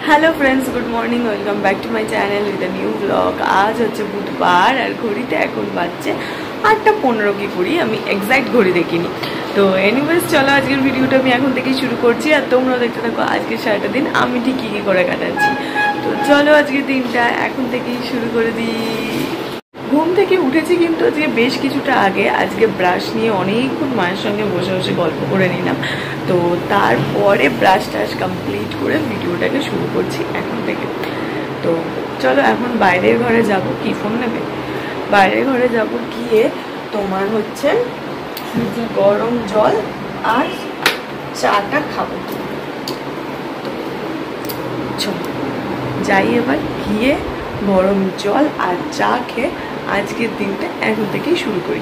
Hello friends, good morning, welcome back to my channel with a new blog. आज হচ্ছে বুধবার আর ঘড়িতে এখন বাজছে 8:15 কি কুড়ি। আমি এক্স্যাক্ট ঘড়ি দেখিনি। তো এনিওয়েজ চলো আজকের ভিডিওটা আমি এখন থেকেই শুরু করছি আর তোমরাও দেখতে থাকো আজকের সারাটা দিন আমি ঠিক কী কী করে কাটাচ্ছি। তো চলো আজকের দিনটা এখন থেকেই শুরু করে দিই। ঘুম থেকে উঠেছি কিন্তু আজকে বেশ কিছুটা আগে। আজকে ব্রাশ নিয়ে অনেকক্ষণ মায়ের সঙ্গে বসে বসে গল্প করে নিলাম। তো তারপরে ব্রাশ টাশ কমপ্লিট করে ভিডিওটাকে শুরু করছি এখন থেকে। তো চলো এখন বাইরের ঘরে যাব। কি ফোন নেবে? বাইরের ঘরে যাব, গিয়ে তোমার হচ্ছে গরম জল আর চাটা খাবো। চলো যাই এবার, গিয়ে গরম জল আর চা খেয়ে আজকের দিনটা এখন থেকেই শুরু করি।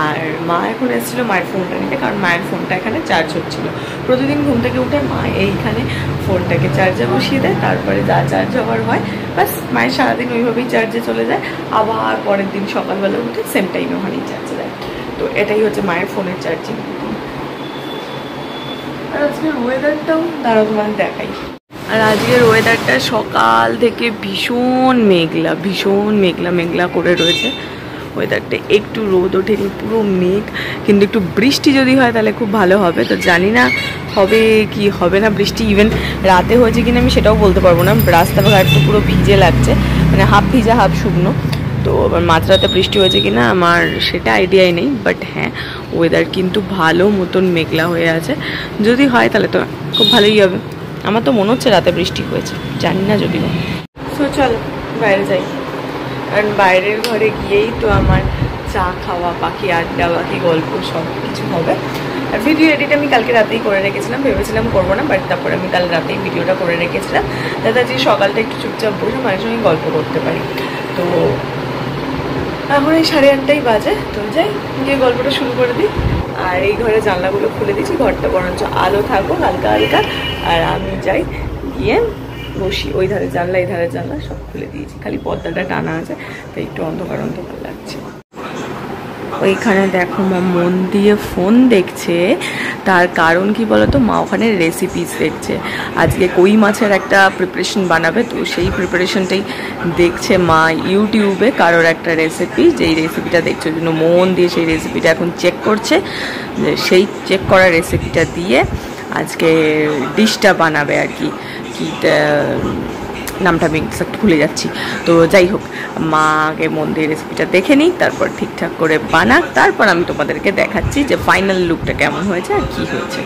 আর মা এখন এসেছিলো মায়ের ফোনটা নিতে, কারণ মায়ের ফোনটা এখানে চার্জ হচ্ছিলো। প্রতিদিন ঘুম থেকে উঠে মা এইখানে ফোনটাকে চার্জে বসিয়ে দেয়, তারপরে যা চার্জ হওয়ার হয় বাস মায়ের সারাদিন ওইভাবেই চার্জে চলে যায়। আবার পরের দিন সকালবেলা উঠে সেম টাইমে ওখানেই চার্জে দেয়। তো এটাই হচ্ছে মায়ের ফোনের চার্জিং। আর আজকের ওয়েদারটাও দাঁড়া তোমার দেখাই। আর আজকের ওয়েদারটা সকাল থেকে ভীষণ মেঘলা মেঘলা করে রয়েছে। ওয়েদারটা একটু রোদ ওঠেনি, পুরো মেঘ। কিন্তু একটু বৃষ্টি যদি হয় তাহলে খুব ভালো হবে। তো জানি না হবে কি হবে না বৃষ্টি। ইভেন রাতে হয়েছে কিনা আমি সেটাও বলতে পারবো না। রাস্তাঘাট তো পুরো ভিজে লাগছে, মানে হাফ ভিজা হাফ শুকনো। তো মাঝরাতে বৃষ্টি হয়েছে কিনা আমার সেটা আইডিয়াই নেই। বাট হ্যাঁ, ওয়েদার কিন্তু ভালো মতন মেঘলা হয়ে আছে। যদি হয় তাহলে তো খুব ভালোই হবে। আমার তো মনে হচ্ছে রাতে বৃষ্টি হয়েছে, জানি না যদি না। সো চলো বাইরে যাই, কারণ বাইরের ঘরে গিয়েই তো আমার চা খাওয়া, বাকি আড্ডা, বাকি গল্প সব কিছু হবে। আর ভিডিও এডিট আমি কালকে রাতেই করে রেখেছিলাম, ভেবেছিলাম করবো না, বাট তারপরে আমি কাল রাতেই ভিডিওটা করে রেখেছিলাম যাতে আজকে সকালটা একটু চুপচাপ বসে মায়ের সঙ্গে গল্প করতে পারি। তো এখন এই 8:30 বাজে। তো যাই, গিয়ে গল্পটা শুরু করে দিই। আর এই ঘরে জানলাগুলো খুলে দিচ্ছি, ঘরটা বরঞ্চ আলো থাকবো হালকা হালকা। আর আমি যাই, গিয়ে বসি। ওই ধারে জানলা এই ধারে জানলা সব খুলে দিয়েছি, খালি পর্দাটা টানা আছে তাই একটু অন্ধকার অন্ধকার লাগছে। ওইখানে দেখো মা মন দিয়ে ফোন দেখছে। তার কারণ কি বলতো, মা ওখানে রেসিপিস দেখছে। আজকে কই মাছের একটা প্রিপারেশন বানাবে, তো সেই প্রিপারেশনটাই দেখছে মা ইউটিউবে কারোর একটা রেসিপি। যেই রেসিপিটা দেখছে ওই জন্য মন দিয়ে সেই রেসিপিটা এখন চেক করছে। যে সেই চেক করা রেসিপিটা দিয়ে আজকে ডিশটা বানাবে আর কি। নামটা আমি এক্সাক্ট ভুলে যাচ্ছি। তো যাই হোক, মা আগে মন দিয়ে রেসিপিটা দেখে নিই, তারপর ঠিকঠাক করে বানাক, তারপর আমি তোমাদেরকে দেখাচ্ছি যে ফাইনাল লুকটা কেমন হয়েছে আর কি হয়েছে।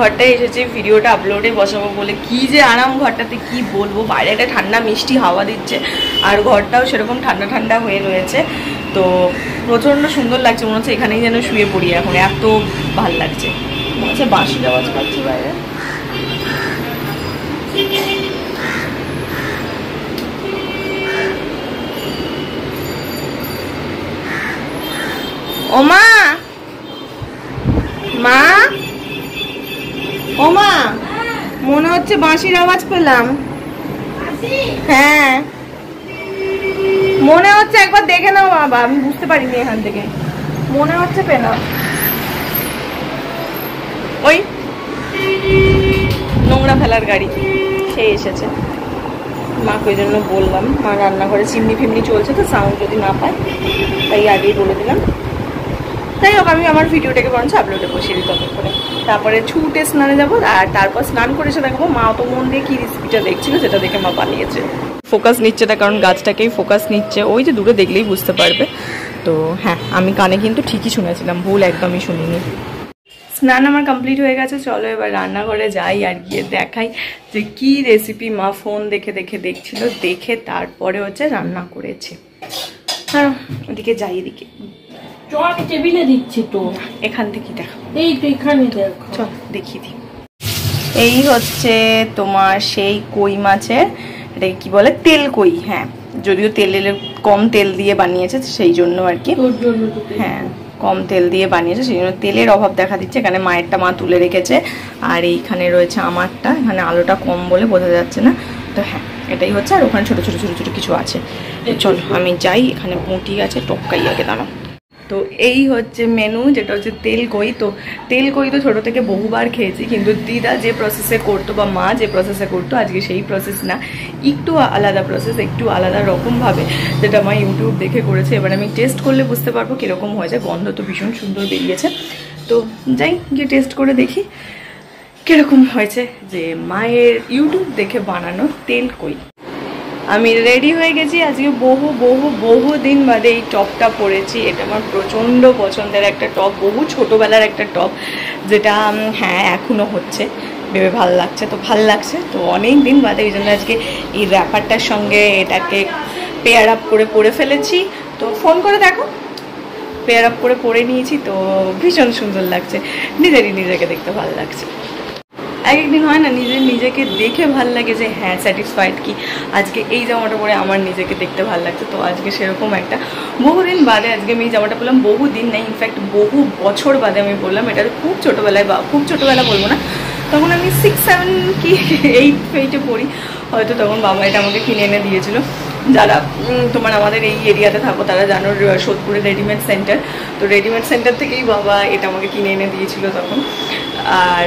ঘরটায় এসেছি ভিডিওটা আপলোডে বসাবো বলে। কি যে আরাম ঘরটাতে, কি বলবো। বাইরে একটা ঠান্ডা মিষ্টি হাওয়া দিচ্ছে আর ঘরটাও সেরকম ঠান্ডা ঠান্ডা হয়ে রয়েছে। তো প্রচণ্ড সুন্দর লাগছে, মনে হচ্ছে এখানেই যেন শুয়ে পড়ি এখন, এত ভাল লাগছে। মনে হচ্ছে বাঁশির আওয়াজ পাচ্ছি বাইরে। ও মা, মা, ও মা, মনে হচ্ছে বাঁশির আওয়াজ পেলাম। হ্যাঁ মনে হচ্ছে, একবার দেখে নাও বাবা, আমি বুঝতে পারিনি এখান থেকে। মনে হচ্ছে পেলাম। ওই নোংরা ফেলার গাড়ি সে এসেছে। মাকে ওই জন্য বললাম, মা রান্নাঘরে চিমনি ফিমনি চলছে তো সাউন্ড যদি না পায়, তাই আগেই বলে দিলাম। তাই হোক, আমি আমার ভিডিওটাকে বরঞ্চ আপলোডে বসিয়ে দিই ততক্ষণে। তারপরে ছুটে স্নানে যাবো, আর তারপর স্নান করে এসে দেখাবো মা তো মন দিয়ে কি রেসিপিটা দেখছিল, সেটা দেখে মা বানিয়েছে। ফোকাস নিচ্ছে না, কারণ গাছটাকেই ফোকাস নিচ্ছে। ওই যে দূরে দেখলেই বুঝতে পারবে। তো হ্যাঁ, আমি কানে কিন্তু ঠিকই শুনেছিলাম, ভুল একদমই শুনিনি। স্নান আমার কমপ্লিট হয়ে গেছে। চলো এবার রান্নাঘরে যাই আর গিয়ে দেখাই যে কি রেসিপি মা ফোন দেখে দেখছিল, দেখে তারপরে হচ্ছে রান্না করেছে। হ্যাঁ ওদিকে যাই, এদিকে আমি টেবিলে দিচ্ছি তো, এখান থেকে দেখো। এই তো এখানে দেখো, চল দেখিয়ে দিই। এই হচ্ছে তোমার সেই কই মাছের, এটাকে কি বলে, তেল কই। হ্যাঁ, যদিও তেলের কম তেল দিয়ে বানিয়েছে সেই জন্য আর কি। হ্যাঁ, কম তেল দিয়ে বানিয়েছে, সেই জন্য তেলের অভাব দেখা দিচ্ছে। এখানে মায়েরটা মা তুলে রেখেছে, আর এইখানে রয়েছে আমারটা। এখানে আলোটা কম বলে বোঝা যাচ্ছে না, তো হ্যাঁ এটাই হচ্ছে। আর ওখানে ছোটো ছোটো ছোটো ছোটো কিছু আছে। চলো আমি যাই, এখানে পুঁটি আছে, টপকাই আগে দাঁড়াও। তো এই হচ্ছে মেনু, যেটা হচ্ছে তেলকই। তো তেলকই তো ছোটো থেকে বহুবার খেয়েছি, কিন্তু দিদা যে প্রসেসে করতো বা মা যে প্রসেসে করতো, আজকে সেই প্রসেস না, একটু আলাদা প্রসেস, একটু আলাদা রকমভাবে, যেটা মা ইউটিউব দেখে করেছে। এবার আমি টেস্ট করলে বুঝতে পারবো কীরকম হয়েছে। গন্ধ তো ভীষণ সুন্দর বেরিয়েছে, তো যাই গিয়ে টেস্ট করে দেখি কীরকম হয়েছে যে মায়ের ইউটিউব দেখে বানানো তেলকই। আমি রেডি হয়ে গেছি। আজকে বহু দিন বাদে এই টপটা পরেছি। এটা আমার প্রচণ্ড পছন্দের একটা টপ, বহু ছোটোবেলার একটা টপ, যেটা হ্যাঁ এখনও হচ্ছে, ভেবে ভাল লাগছে। তো ভাল লাগছে তো অনেক দিন বাদে, এই জন্য আজকে এই র্যাপারটার সঙ্গে এটাকে পেয়ার আপ করে পরে ফেলেছি। তো ফোন করে দেখো, পেয়ার আপ করে পরে নিয়েছি, তো ভীষণ সুন্দর লাগছে, নিজেকে দেখতে ভালো লাগছে। এক একদিন হয় না নিজেকে দেখে ভাল লাগে যে হ্যাঁ স্যাটিসফাইড, কি আজকে এই জামাটা পরে আমার নিজেকে দেখতে ভাল লাগছে। তো আজকে সেরকম একটা বহুদিন বাদে আজকে আমি এই জামাটা পরলাম। বহুদিন নেই, ইনফ্যাক্ট বহু বছর বাদে আমি বললাম। এটা খুব ছোটোবেলায়, বা খুব ছোটোবেলা বলবো না, তখন আমি 6, 7 কি 8 পড়ি হয়তো, তখন বাবা এটা আমাকে কিনে এনে দিয়েছিল। যারা তোমার আমাদের এই এরিয়াতে থাকো তারা জানো সোদপুরে রেডিমেড সেন্টার, তো রেডিমেড সেন্টার থেকেই বাবা এটা আমাকে কিনে এনে দিয়েছিল তখন। আর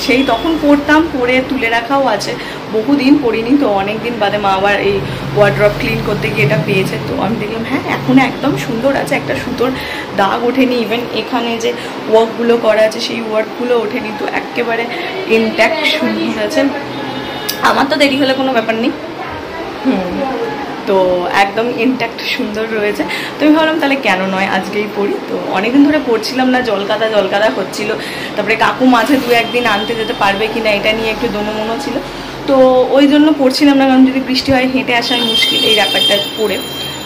সেই তখন পরতাম, পরে তুলে রাখাও আছে, বহুদিন পরিনি। তো অনেক দিন বাদে মা আবার এই ওয়ার্ড্রপ ক্লিন করতে গিয়ে এটা পেয়েছে। তো আমি দেখলাম হ্যাঁ এখন একদম সুন্দর আছে, একটা সুতোর দাগ ওঠেনি, ইভেন এখানে যে ওয়ার্কগুলো করা আছে সেই ওয়ার্কগুলো ওঠেনি, তো একেবারে ইনট্যাক্ট সুন্দর আছে। আমার তো দেরি হলে কোনো ব্যাপার নেই, তো একদম ইনট্যাক্ট সুন্দর রয়েছে। তো আমি ভাবলাম তাহলে কেন নয় আজকেই পড়ি। তো অনেকদিন ধরে পড়ছিলাম না, জলকাদা হচ্ছিল। তারপরে কাকু মাঝে 2-1 দিন আনতে যেতে পারবে কিনা এটা নিয়ে একটু দোনো ছিল, তো ওই জন্য পড়ছিলাম না, কারণ যদি বৃষ্টি হয় হেঁটে আসাই মুশকিল এই ব্যাপারটা পড়ে।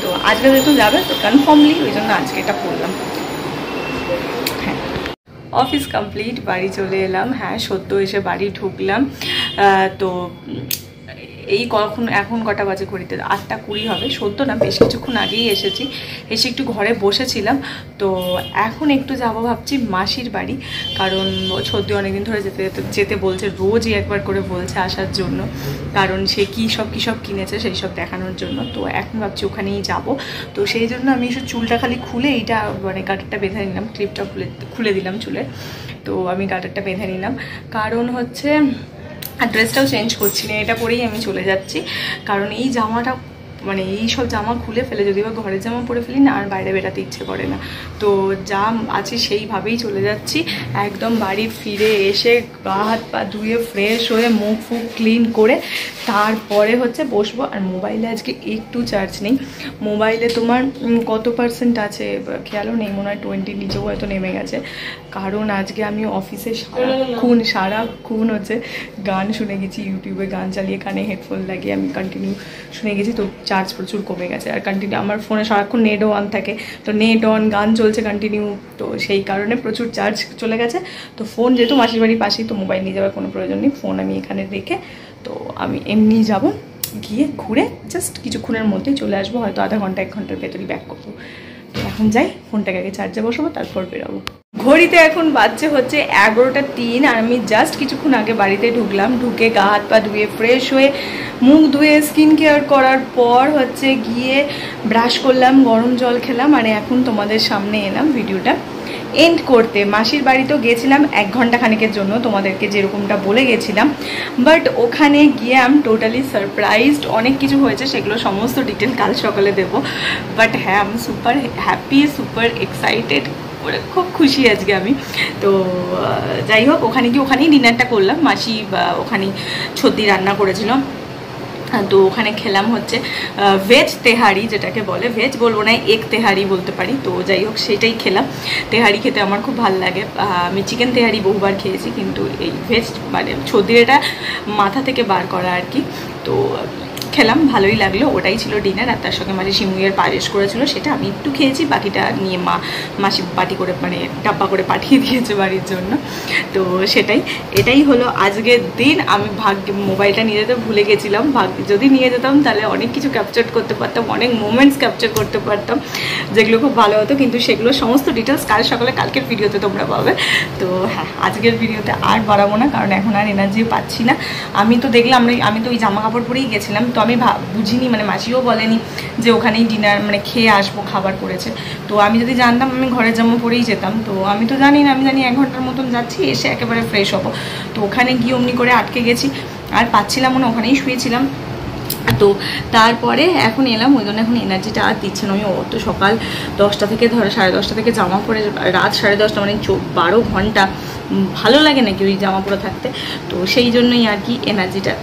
তো আজকে যেহেতু যাবে তো কনফার্মলি ওই জন্য আজকে এটা পড়লাম। হ্যাঁ, অফিস কমপ্লিট, বাড়ি চলে এলাম। হ্যাঁ সদ্য এসে বাড়ি ঢুকলাম। তো এই এখন কটা বাজে ঘড়িতে 8:20 হবে। সদ্য না, বেশ কিছুক্ষণ আগেই এসেছি, এসে একটু ঘরে বসেছিলাম। তো এখন একটু যাব ভাবছি মাসির বাড়ি, কারণ সদ্য অনেকদিন ধরে যেতে বলছে, রোজই একবার করে বলছে আসার জন্য, কারণ সে কী সব কিনেছে সেই সব দেখানোর জন্য। তো এখন ভাবছি ওখানেই যাব। তো সেই জন্য আমি এসে চুলটা খালি খুলে এইটা মানে গাটারটা বেঁধে নিলাম, ক্লিপটা খুলে দিলাম চুলে। তো আমি গাটারটা বেঁধে নিলাম, কারণ হচ্ছে আর ড্রেসটাও চেঞ্জ করছি না, এটা পরেই আমি চলে যাচ্ছি। কারণ এই জামাটা মানে এই সব জামা খুলে ফেলে যদি বা ঘরের জামা পরে ফেলি না, আর বাইরে বেরাতে ইচ্ছে করে না। তো যা আছে সেইভাবেই চলে যাচ্ছি। একদম বাড়ি ফিরে এসে গা হাত পা ধুয়ে ফ্রেশ হয়ে মুখ ফুক ক্লিন করে তারপরে হচ্ছে বসবো। আর মোবাইলে আজকে একটু চার্জ নেই, মোবাইলে তোমার কত % আছে খেয়ালও নেই, মনে হয় 20 নিচেও হয়তো নেমে গেছে। কারণ আজকে আমি অফিসে সারাক্ষণ হচ্ছে গান শুনে গেছি, ইউটিউবে গান চালিয়ে কানে হেডফোন লাগিয়ে আমি কন্টিনিউ শুনে গেছি। তো চার্জ প্রচুর কমে গেছে, আর কন্টিনিউ আমার ফোনে সারাক্ষণ নেটও অন থাকে, তো নেট অন, গান চলছে কন্টিনিউ, তো সেই কারণে প্রচুর চার্জ চলে গেছে। তো ফোন যেহেতু মাসির বাড়ির পাশেই, তো মোবাইল নিয়ে যাওয়ার কোনো প্রয়োজন নেই, ফোন আমি এখানে রেখে তো আমি এমনি যাব, গিয়ে ঘুরে জাস্ট কিছুক্ষণের মধ্যেই চলে আসবো, হয়তো আধা ঘন্টা 1 ঘন্টার ভেতরেই ব্যাক করবো। তো এখন যাই, ফোনটাকে আগে চার্জে বসাবো, তারপর বেরোবো। ঘড়িতে এখন বাজছে হচ্ছে 11:03, আর আমি জাস্ট কিছুক্ষণ আগে বাড়িতে ঢুকলাম। ঢুকে গা হাত পা ধুয়ে ফ্রেশ হয়ে মুখ ধুয়ে স্কিন কেয়ার করার পর হচ্ছে গিয়ে ব্রাশ করলাম, গরম জল খেলাম, আর এখন তোমাদের সামনে এলাম ভিডিওটা এন্ড করতে। মাসির বাড়িতেও গেছিলাম 1 ঘন্টা খানিকের জন্য, তোমাদেরকে যেরকমটা বলে গেছিলাম, বাট ওখানে গিয়ে আমি টোটালি সারপ্রাইজড। অনেক কিছু হয়েছে, সেগুলো সমস্ত ডিটেল কাল সকালে দেবো। বাট হ্যাঁ, আমি সুপার হ্যাপি, সুপার এক্সাইটেড, খুব খুশি আজকে আমি। তো যাই হোক, ওখানেই ডিনারটা করলাম। মাসি ওখানেই ছদ্দি রান্না করেছিল, তো ওখানে খেলাম হচ্ছে ভেজ তেহারি, যেটাকে বলে, ভেজ বলবো না, এগ তেহারি বলতে পারি। তো যাই হোক, সেটাই খেলাম। তেহারি খেতে আমার খুব ভালো লাগে। আমি চিকেন তেহারি বহুবার খেয়েছি, কিন্তু এই ভেজ মানে ছদ্দির এটা মাথা থেকে বার করা আর কি। তো খেলাম, ভালোই লাগলো। ওটাই ছিল ডিনার। আর তার সঙ্গে মাঝে শিমুইয়ের পায়েস করেছিল, সেটা আমি একটু খেয়েছি, বাকিটা নিয়ে মাসি বাটি করে মানে ডাব্বা করে পাঠিয়ে দিয়েছে বাড়ির জন্য। তো এটাই হলো আজকের দিন। আমি মোবাইলটা নিয়ে যেতে ভুলে গেছিলাম, যদি নিয়ে যেতাম তাহলে অনেক কিছু ক্যাপচার করতে পারতাম, অনেক মোমেন্টস ক্যাপচার করতে পারতাম, যেগুলো খুব ভালো হতো। কিন্তু সেগুলো সমস্ত ডিটেলস কাল সকালে কালকের ভিডিওতে তোমরা পাবে। তো হ্যাঁ, আজকের ভিডিওতে আর বাড়াবো না, কারণ এখন আর এনার্জি পাচ্ছি না। আমি তো দেখলাম, আমি তো ওই জামা কাপড় পরেই গেছিলাম, তো আমি বুঝিনি, মানে মাসিও বলেনি যে ওখানেই ডিনার মানে খেয়ে আসবো, খাবার করেছে। তো আমি যদি জানতাম আমি ঘরের জামা পরেই যেতাম। তো আমি তো জানি না, আমি জানি 1 ঘন্টার মতন যাচ্ছি, এসে একেবারে ফ্রেশ হবো। তো ওখানে গিয়ে অমনি করে আটকে গেছি, আর পাচ্ছিলাম না, ওখানেই শুয়েছিলাম। তো তারপরে এখন এলাম, ওই জন্য এখন এনার্জিটা আর দিচ্ছে না। আমি অত সকাল 10টা থেকে ধরো 10:30 থেকে জামা পরে রাত 10:30, মানে 12 ঘন্টা ভালো লাগে নাকি ওই জামা পরে থাকতে? তো সেই জন্যই আর কি এনার্জিটা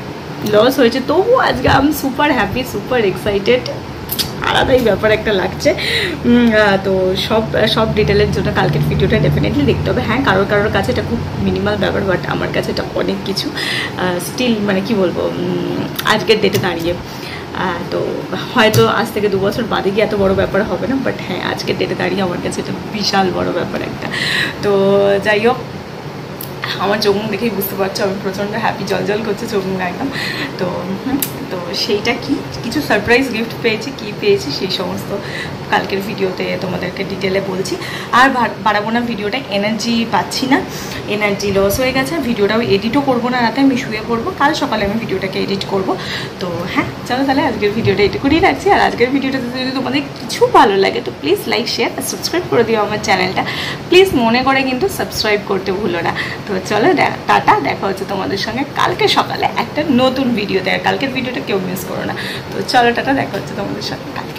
লস হয়েছে। তবু আজকে আমি সুপার হ্যাপি, সুপার এক্সাইটেড, আলাদাই ব্যাপার একটা লাগছে। তো সব ডিটেলের জন্য কালকের ভিডিওটা ডেফিনেটলি দেখতে হবে। হ্যাঁ, কারোর কাছে এটা খুব মিনিমাল ব্যাপার, বাট আমার কাছে এটা অনেক কিছু। স্টিল মানে কি বলবো, আজকের ডেটে দাঁড়িয়ে তো হয়তো আজ থেকে 2 বছর বাদে গিয়ে এত বড় ব্যাপার হবে না, বাট হ্যাঁ, আজকের ডেটে দাঁড়িয়ে আমার কাছে এটা বিশাল বড় ব্যাপার একটা। তো যাই হোক, আমার চোখ মুখ দেখেই বুঝতে পারছো আমি প্রচণ্ড হ্যাপি, জল করছে চোখ মুখ একদম। তো সেইটা কিছু সারপ্রাইজ গিফট পেয়েছি, কি পেয়েছি সেই সমস্ত কালকের ভিডিওতে তোমাদেরকে ডিটেলে বলছি। আর বাড়াবো না ভিডিওটা, এনার্জি পাচ্ছি না, এনার্জি লস হয়ে গেছে। ভিডিওটাও এডিটও করবো না, রাতে আমি শুয়ে পড়বো, কাল সকালে আমি ভিডিওটাকে এডিট করব। তো হ্যাঁ, চলো তাহলে আজকের ভিডিওটা এটুকুই রাখছি। আর আজকের ভিডিওটাতে যদি তোমাদের কিছু ভালো লাগে তো প্লিজ লাইক, শেয়ার আর সাবস্ক্রাইব করে দিও আমার চ্যানেলটা। প্লিজ মনে করে কিন্তু সাবস্ক্রাইব করতে ভুলো না। তো চলো টাটা, দেখা হচ্ছে তোমাদের সঙ্গে কালকে সকালে একটা নতুন ভিডিওতে। আর কালকের ভিডিওটা কেউ মিস করো না। তো চলো টাটা, দেখা হচ্ছে তোমাদের সঙ্গে কালকে।